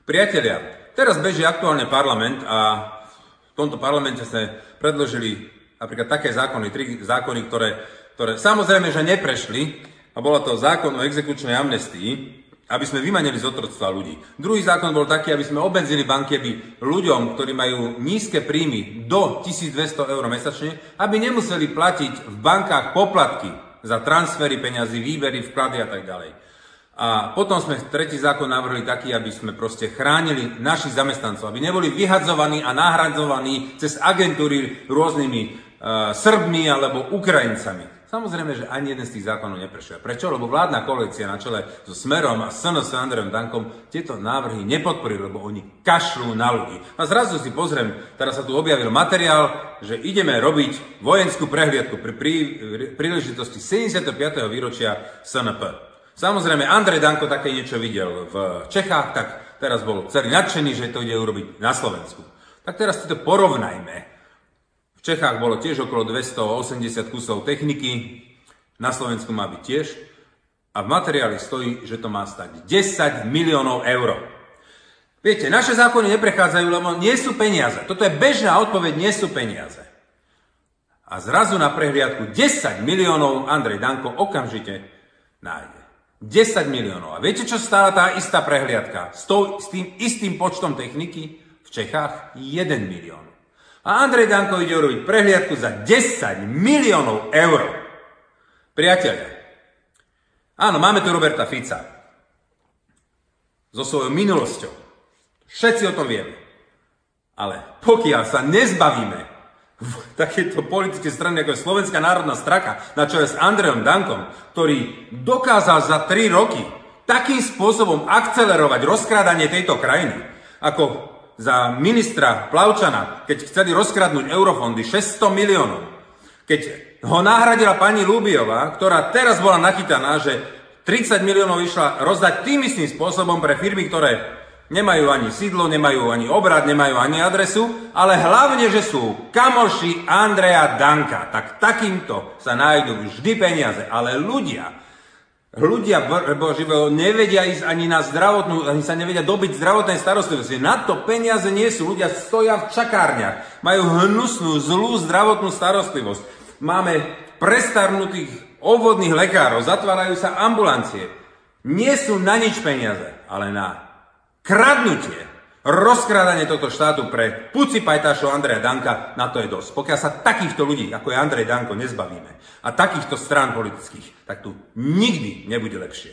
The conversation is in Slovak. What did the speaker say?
Priatelia, teraz beží aktuálne parlament a v tomto parlamente sme predložili napríklad také zákony, 3 zákony, ktoré samozrejme, že neprešli, a bolo to zákon o exekučnej amnestii, aby sme vymanili z otroctva ľudí. Druhý zákon bol taký, aby sme obmedzili banky, aby ľuďom, ktorí majú nízke príjmy do 1200 eur mesačne, aby nemuseli platiť v bankách poplatky za transfery peňazí, výbery, vklady a tak ďalej. A potom sme tretí zákon navrhli taký, aby sme proste chránili našich zamestnancov, aby neboli vyhadzovaní a nahradzovaní cez agentúry rôznymi Srbmi alebo Ukrajincami. Samozrejme, že ani jeden z tých zákonov neprešiel. Prečo? Lebo vládna koalícia na čele so Smerom a SNS Andrejom Dankom tieto návrhy nepodporili, lebo oni kašľú na ľudí. A zrazu si pozriem, teraz sa tu objavil materiál, že ideme robiť vojenskú prehliadku pri príležitosti 75. výročia SNP. Samozrejme, Andrej Danko také niečo videl v Čechách, tak teraz bol celý nadšený, že to ide urobiť na Slovensku. Tak teraz si to porovnajme. V Čechách bolo tiež okolo 280 kusov techniky, na Slovensku má byť tiež a v materiáli stojí, že to má stať 10 miliónov eur. Viete, naše zákony neprechádzajú, lebo nie sú peniaze. Toto je bežná odpoveď, nie sú peniaze. A zrazu na prehliadku 10 miliónov Andrej Danko okamžite nájde. 10 miliónov. A viete, čo stála tá istá prehliadka? S tým istým počtom techniky v Čechách 1 milión. A Andrej Danko ide urobiť prehliadku za 10 miliónov eur. Priatelia, áno, máme tu Roberta Fica. So svojou minulosťou. Všetci o tom vieme. Ale pokiaľ sa nezbavíme v takéto politické strany, ako je Slovenská národná strana, na čele s Andrejom Dankom, ktorý dokázal za 3 roky takým spôsobom akcelerovať rozkrádanie tejto krajiny, ako za ministra Plavčana, keď chceli rozkradnúť eurofondy 600 miliónov, keď ho nahradila pani Lubiová, ktorá teraz bola nachytaná, že 30 miliónov išla rozdať tým istým spôsobom pre firmy, ktoré nemajú ani sídlo, nemajú ani obrad, nemajú ani adresu, ale hlavne, že sú kamoši Andreja Danka. Tak takýmto sa nájdú vždy peniaze. Ale ľudia Boživého nevedia ísť ani na zdravotnú, ani sa nevedia dobiť zdravotnej starostlivosti. Na to peniaze nie sú. Ľudia stoja v čakárniach. Majú hnusnú, zlú zdravotnú starostlivosť. Máme prestarnutých obvodných lekárov. Zatvárajú sa ambulancie. Nie sú na nič peniaze, ale na kradnutie, rozkrádanie tohto štátu pre pucipajtášov Andreja Danka, na to je dosť. Pokiaľ sa takýchto ľudí, ako je Andrej Danko, nezbavíme a takýchto strán politických, tak tu nikdy nebude lepšie.